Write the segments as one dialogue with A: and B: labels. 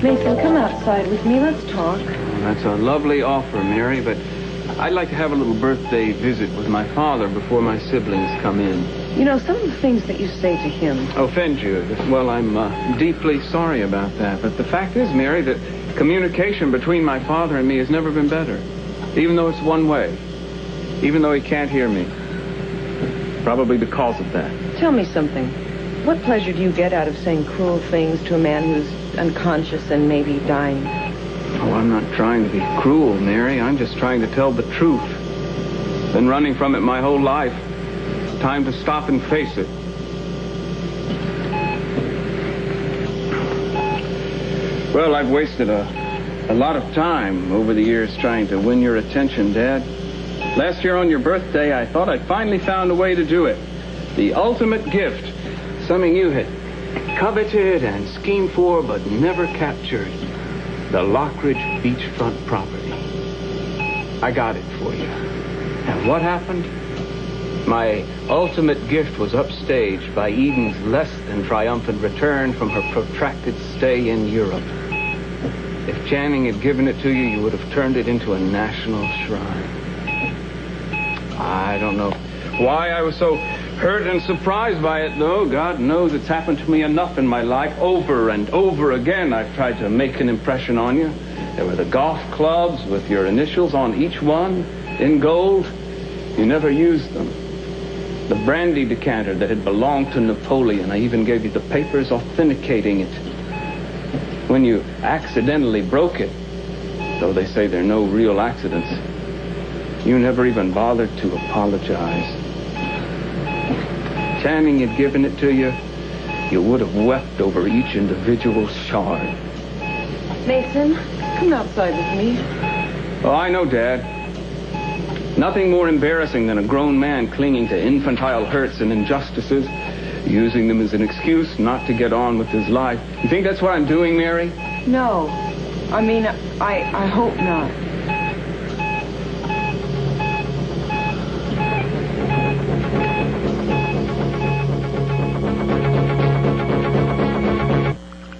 A: Mason, come outside with me. Let's talk.
B: That's a lovely offer, Mary, but I'd like to have a little birthday visit with my father before my siblings come in.
A: You know, some of the things that you say to him...
B: Offend you? Well, I'm deeply sorry about that. But the fact is, Mary, that communication between my father and me has never been better. Even though it's one way. Even though he can't hear me. Probably because of that.
A: Tell me something. What pleasure do you get out of saying cruel things to a man who's unconscious and maybe dying?
B: Oh, I'm not trying to be cruel, Mary. I'm just trying to tell the truth. Been running from it my whole life. Time to stop and face it. Well, I've wasted a lot of time over the years trying to win your attention, Dad. Last year on your birthday, I thought I'd finally found a way to do it. The ultimate gift. Something you had coveted and schemed for but never captured. The Lockridge beachfront property. I got it for you. And what happened? My ultimate gift was upstaged by Eden's less than triumphant return from her protracted stay in Europe. If Channing had given it to you, you would have turned it into a national shrine. I don't know why I was so hurt and surprised by it, though. God knows it's happened to me enough in my life. Over and over again, I've tried to make an impression on you. There were the golf clubs with your initials on each one in gold. You never used them. The brandy decanter that had belonged to Napoleon. I even gave you the papers authenticating it. When you accidentally broke it, though they say there are no real accidents, you never even bothered to apologize. Channing had given it to you, you would have wept over each individual shard.
A: Mason, come outside with me.
B: Oh, I know, Dad. Nothing more embarrassing than a grown man clinging to infantile hurts and injustices, using them as an excuse not to get on with his life. You think that's what I'm doing, Mary?
A: No. I mean, I hope not.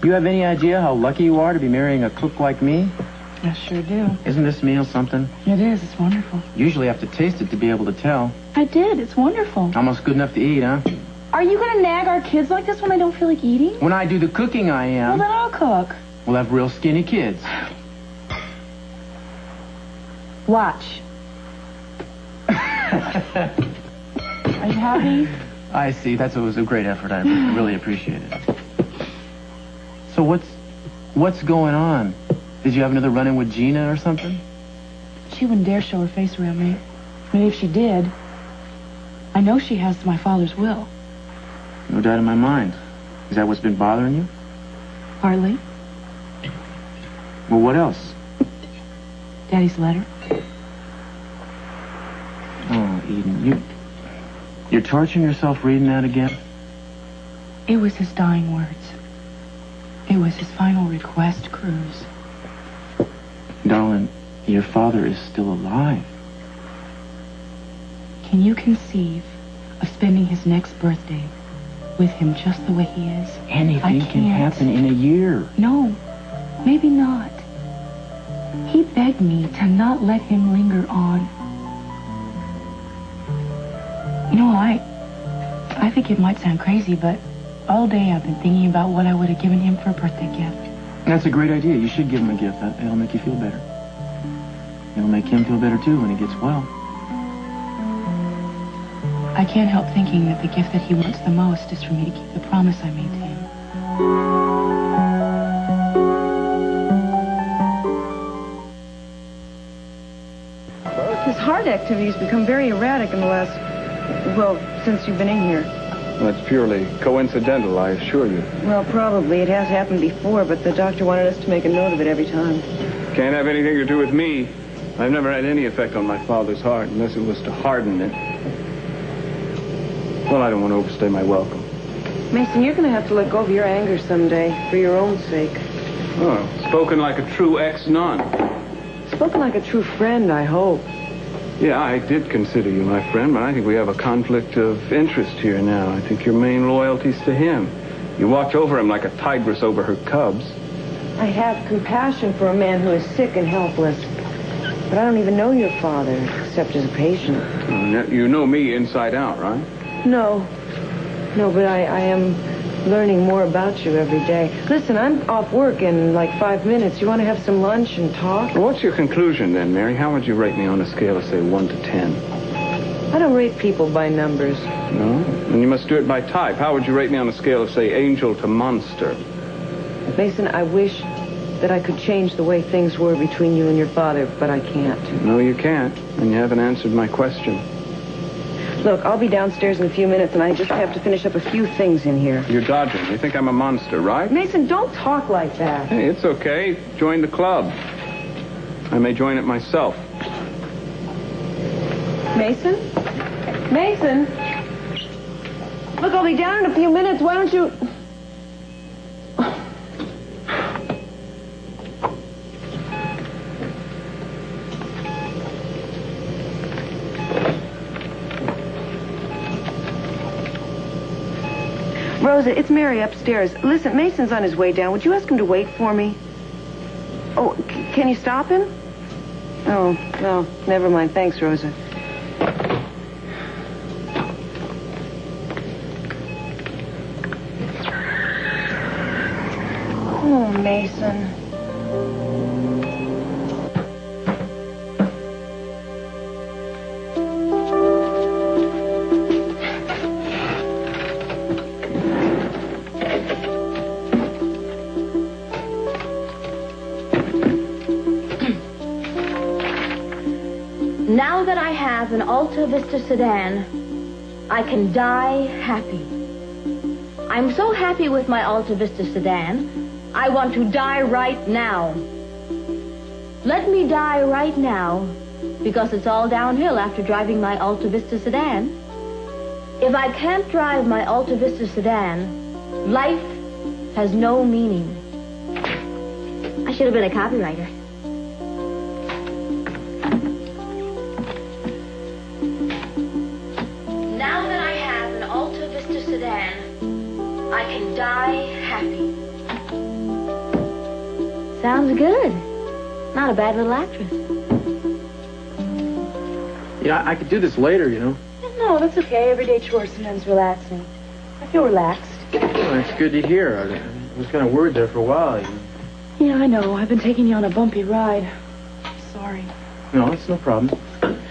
C: You have any idea how lucky you are to be marrying a cook like me?
D: I sure do.
C: Isn't this meal something?
D: It is. It's wonderful.
C: Usually have to taste it to be able to tell.
D: I did. It's wonderful.
C: Almost good enough to eat, huh?
D: Are you going to nag our kids like this when I don't feel like eating?
C: When I do the cooking, I am.
D: Well, then I'll cook.
C: We'll have real skinny kids.
D: Watch. Are you happy?
C: I see. That was a great effort. I really appreciate it. So what's going on? Did you have another run-in with Gina or something?
D: She wouldn't dare show her face around me. I mean, if she did, I know she has my father's will.
C: No doubt in my mind. Is that what's been bothering you?
D: Hardly.
C: Well, what else?
D: Daddy's letter.
C: Oh, Eden, you're torturing yourself reading that again?
D: It was his dying words. It was his final request, Cruz.
C: Darling, your father is still alive.
D: Can you conceive of spending his next birthday with him just the way he is?
C: Anything can happen in a year.
D: No, maybe not. He begged me to not let him linger on. You know, I think it might sound crazy, but all day I've been thinking about what I would have given him for a birthday gift.
C: That's a great idea. You should give him a gift. It'll make you feel better. It'll make him feel better, too, when he gets well.
D: I can't help thinking that the gift that he wants the most is for me to keep the promise I made to him.
A: His heart activity's become very erratic in the last, well, since you've been in here.
B: That's purely coincidental, I assure you.
A: Well, probably. It has happened before, but the doctor wanted us to make a note of it every time.
B: Can't have anything to do with me. I've never had any effect on my father's heart unless it was to harden it. Well, I don't want to overstay my welcome.
A: Mason, you're going to have to let go of your anger someday, for your own sake.
B: Oh, spoken like a true ex-nun.
A: Spoken like a true friend, I hope.
B: Yeah, I did consider you my friend, but I think we have a conflict of interest here now. I think your main loyalty's to him. You watch over him like a tigress over her cubs.
A: I have compassion for a man who is sick and helpless. But I don't even know your father, except as a patient.
B: You know me inside out, right?
A: No. No, but I am learning more about you every day. Listen, I'm off work in like 5 minutes. You want to have some lunch and talk?
B: Well, what's your conclusion then, Mary? How would you rate me on a scale of, say, 1 to 10?
A: I don't rate people by numbers.
B: No? Then you must do it by type. How would you rate me on a scale of, say, angel to monster?
A: Mason, I wish that I could change the way things were between you and your father, but I can't.
B: No, you can't. And you haven't answered my question.
A: Look, I'll be downstairs in a few minutes, and I just have to finish up a few things in here.
B: You're dodging. You think I'm a monster, right?
A: Mason, don't talk like that.
B: Hey, it's okay. Join the club. I may join it myself.
A: Mason? Mason? Look, I'll be down in a few minutes. Why don't you... Rosa, it's Mary upstairs. Listen, Mason's on his way down. Would you ask him to wait for me? Oh, can you stop him? Oh, no, never mind. Thanks, Rosa. Oh, Mason.
E: Now that I have an Alta Vista sedan, I can die happy. I'm so happy with my Alta Vista sedan, I want to die right now. Let me die right now, because it's all downhill after driving my Alta Vista sedan. If I can't drive my Alta Vista sedan, life has no meaning. I should have been a copywriter. Now that I have an Alta Vista sedan, I can die happy. Sounds good. Not a bad little actress.
C: Yeah, I could do this later, you know.
D: No, that's okay. Everyday chores sometimes relaxing. I feel relaxed.
C: Well, that's good to hear. I was kind of worried there for a while.
D: Yeah, I know. I've been taking you on a bumpy ride. Sorry.
C: No, it's no problem.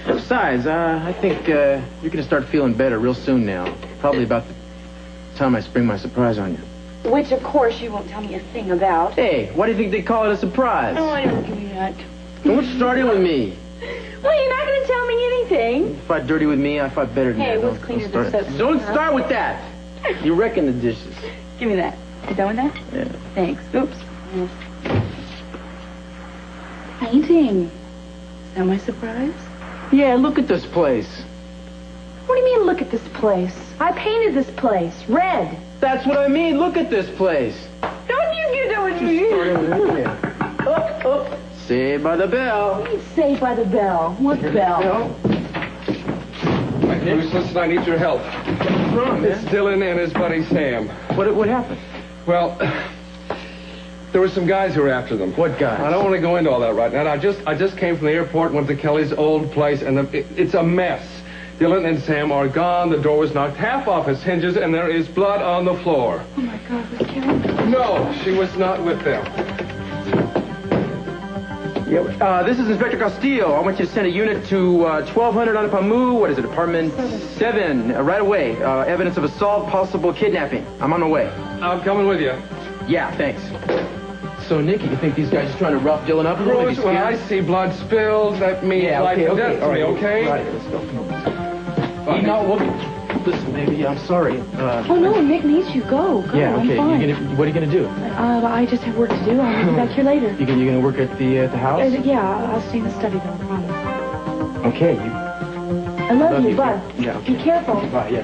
C: Besides, I think you're going to start feeling better real soon now. Probably about the time I spring my surprise on you.
D: Which, of course, you won't tell me a thing about.
C: Hey, why do you think they call it a surprise?
D: Oh, I don't give you that.
C: Don't start it with me.
D: Well, you're not going to tell me anything.
C: You fight dirty with me, I fight better than
D: Hey,
C: that.
D: what's cleaner
C: Don't
D: than
C: start it.
D: soap?
C: Don't start with that. You're wrecking the dishes.
D: Give me that. You done with that?
C: Yeah.
D: Thanks. Oops. Painting. Is that my surprise?
C: Yeah, look at this place.
D: What do you mean, look at this place? I painted this place. Red.
C: That's what I mean. Look at this place.
D: Don't you get that with me?
C: Oh. Saved by the bell.
D: Saved by the bell. What bell?
F: Bruce, listen, I need your help.
C: What's wrong,
F: It's
C: man?
F: Dylan and his buddy Sam.
C: What happened?
F: Well, there were some guys who were after them.
C: What guys?
F: I don't want to go into all that right now. I just came from the airport, went to Kelly's old place, and it's a mess. Dylan and Sam are gone. The door was knocked half off its hinges, and there is blood on the floor.
D: Oh, my God. Was Carol?
F: No, she was not with them.
C: Yeah, this is Inspector Castillo. I want you to send a unit to 1200 on Pamu. What is it? Apartment 7. Right away. Evidence of assault, possible kidnapping. I'm on my way.
F: I'm coming with you.
C: Yeah, thanks. So, Nick, you think these guys are trying to rough Dylan up a little bit?
F: Bruce, when I see blood spills, that means life and death to me, okay?
C: Right, let's go. No, well, listen, baby, I'm sorry.
D: Oh, no, Nick needs you. Go.
C: Yeah,
D: I'm
C: okay.
D: fine.
C: What are you gonna do?
D: I just have work to do. I'll be back here later.
C: You gonna work at the house?
D: Yeah, I'll stay in the study, though, I promise.
C: Okay.
D: I love you, but
C: Yeah, okay.
D: be careful.
C: Bye. Yeah.